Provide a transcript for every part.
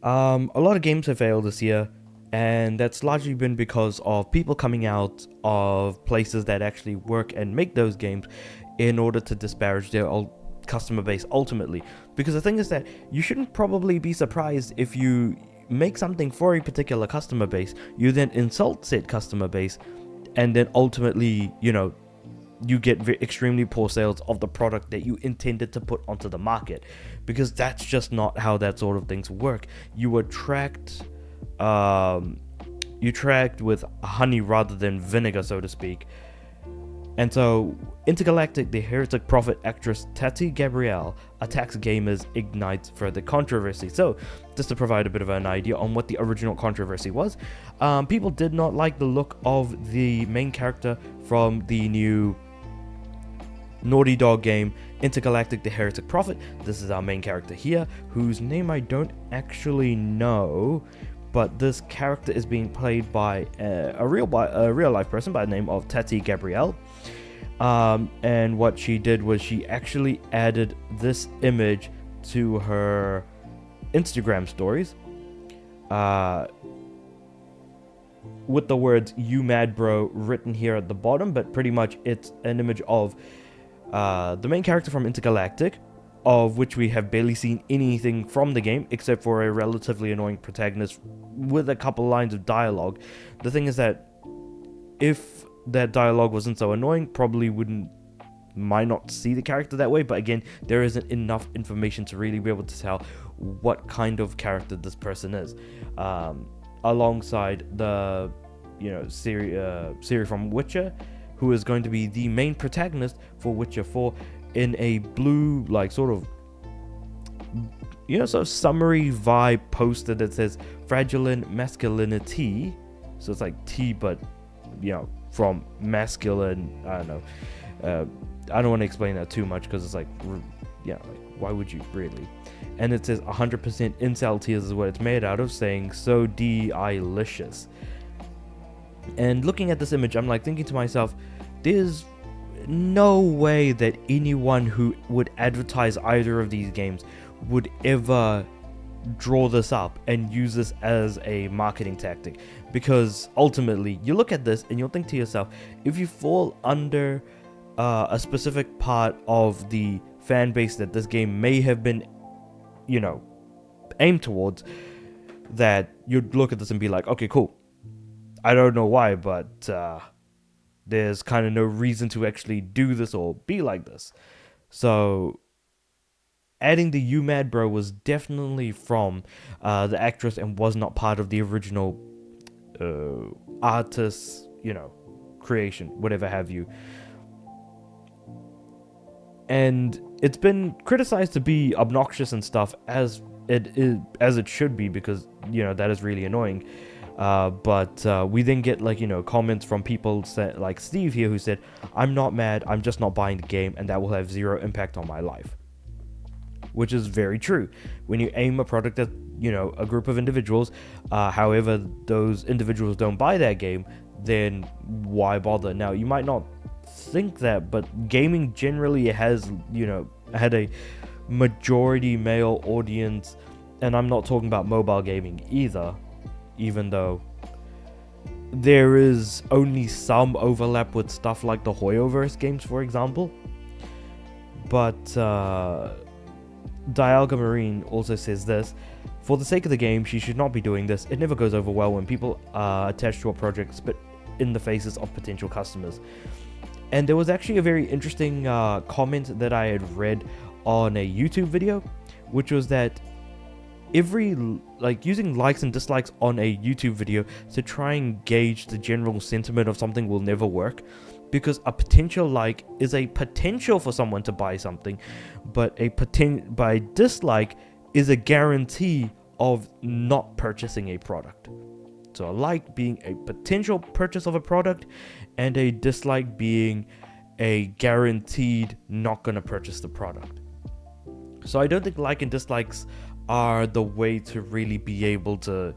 A lot of games have failed this year, and that's largely been because of people coming out of places that actually work and make those games in order to disparage their customer base ultimately. Because the thing is that you shouldn't probably be surprised if you make something for a particular customer base, you then insult said customer base, and then ultimately, you get extremely poor sales of the product that you intended to put onto the market, because that's just not how that sort of things work. You attract with honey rather than vinegar, so to speak. And so, Intergalactic, the heretic prophet actress Tati Gabrielle attacks gamers, ignites further controversy. So, just to provide a bit of an idea on what the original controversy was, people did not like the look of the main character from the new Naughty Dog game, Intergalactic, the Heretic Prophet. This is our main character here, whose name I don't actually know, but this character is being played by a real life person by the name of Tati Gabrielle. And what she did was she actually added this image to her Instagram stories, with the words "You mad bro" written here at the bottom, but pretty much it's an image of the main character from Intergalactic, of which we have barely seen anything from the game except for a relatively annoying protagonist with a couple lines of dialogue. The thing is that if that dialogue wasn't so annoying, probably might not see the character that way, but again, there isn't enough information to really be able to tell what kind of character this person is. Alongside the Ciri from Witcher, who is going to be the main protagonist for Witcher 4, in a blue, sort of summary vibe poster that says fragile masculinity. So it's like T, but from masculine. I don't know. I don't want to explain that too much because it's why would you really? And it says 100% incel tears is what it's made out of, saying so delicious. And looking at this image, I'm thinking to myself, there's no way that anyone who would advertise either of these games would ever draw this up and use this as a marketing tactic. Because ultimately, you look at this and you'll think to yourself, if you fall under a specific part of the fan base that this game may have been, aimed towards, that you'd look at this and be like, okay, cool. I don't know why, but there's kind of no reason to actually do this or be like this. So adding the "You Mad Bro" was definitely from the actress and was not part of the original artist's, creation, whatever have you. And it's been criticized to be obnoxious and stuff, as it should be, because that is really annoying. But we then get comments from people like Steve here, who said, "I'm not mad, I'm just not buying the game, and that will have zero impact on my life." Which is very true. When you aim a product at a group of individuals, however those individuals don't buy that game, then why bother? Now, you might not think that, but gaming generally has had a majority male audience, and I'm not talking about mobile gaming either, even though there is only some overlap with stuff like the Hoyoverse games, for example. But Dialga Marine also says this: for the sake of the game, she should not be doing this. It never goes over well when people are attached to a project spit in the faces of potential customers. And there was actually a very interesting comment that I had read on a YouTube video, which was that using likes and dislikes on a YouTube video to try and gauge the general sentiment of something will never work, because a potential like is a potential for someone to buy something, but by dislike is a guarantee of not purchasing a product. So a like being a potential purchase of a product, and a dislike being a guaranteed not gonna purchase the product. So I don't think like and dislikes are the way to really be able to,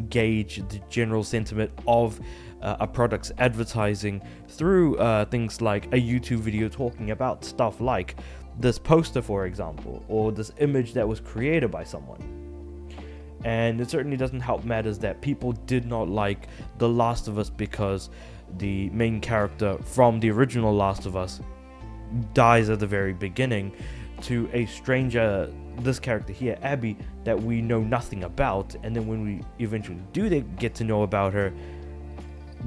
gauge the general sentiment of a product's advertising through things like a YouTube video talking about stuff like this poster, for example, or this image that was created by someone. And it certainly doesn't help matters that people did not like The Last of Us because the main character from the original Last of Us dies at the very beginning to a stranger, this character here, Abby, that we know nothing about. And then when we eventually do get to know about her,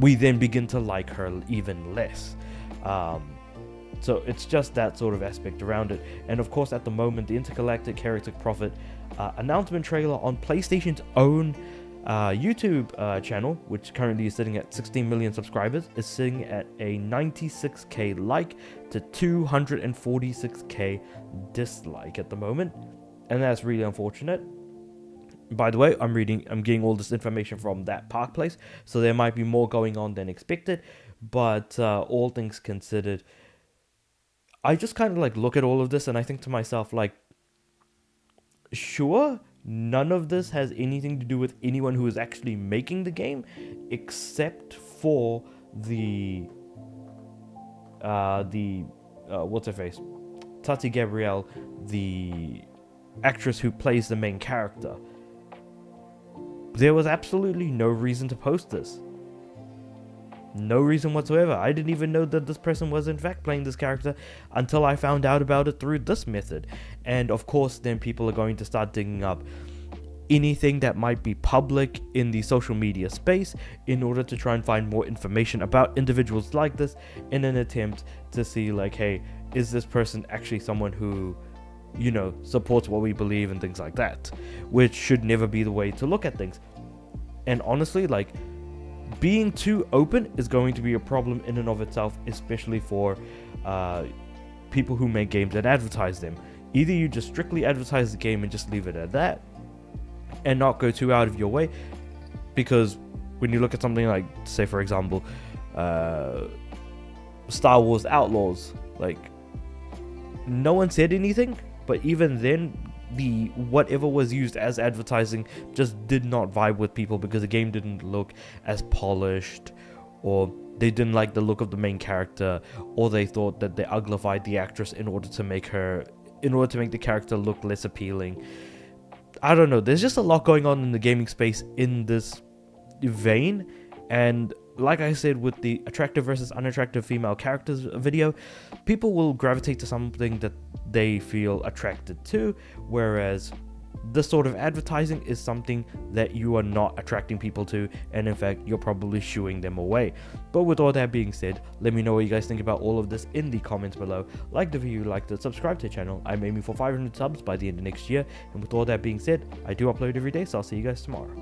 we then begin to like her even less. So it's just that sort of aspect around it. And of course, at the moment, the Intergalactic Heretic Prophet announcement trailer on PlayStation's own YouTube channel, which currently is sitting at 16 million subscribers, is sitting at a 96k like to 246k dislike at the moment, and that's really unfortunate. By the way, I'm getting all this information from that Park Place, so there might be more going on than expected, but all things considered, I just kind of like look at all of this and I think to myself, like, sure, none of this has anything to do with anyone who is actually making the game, except for the what's her face, Tati Gabrielle, the actress who plays the main character. There was absolutely no reason to post this. No reason whatsoever. I didn't even know that this person was in fact playing this character until I found out about it through this method. And of course, then people are going to start digging up anything that might be public in the social media space in order to try and find more information about individuals like this in an attempt to see, like, hey, is this person actually someone who, you know, supports what we believe and things like that, which should never be the way to look at things. And honestly, like, being too open is going to be a problem in and of itself, especially for people who make games and advertise them. Either you just strictly advertise the game and just leave it at that and not go too out of your way, because when you look at something like, say for example, Star Wars Outlaws, like, no one said anything, but even then the whatever was used as advertising just did not vibe with people because the game didn't look as polished, or they didn't like the look of the main character, or they thought that they uglified the actress in order to make the character look less appealing. I don't know, there's just a lot going on in the gaming space in this vein. And like I said with the attractive versus unattractive female characters video, people will gravitate to something that they feel attracted to, whereas this sort of advertising is something that you are not attracting people to, and in fact you're probably shooing them away. But with all that being said, let me know what you guys think about all of this in the comments below. Like the video, like it, subscribe to the channel. I'm aiming for 500 subs by the end of next year, and with all that being said, I do upload every day, so I'll see you guys tomorrow.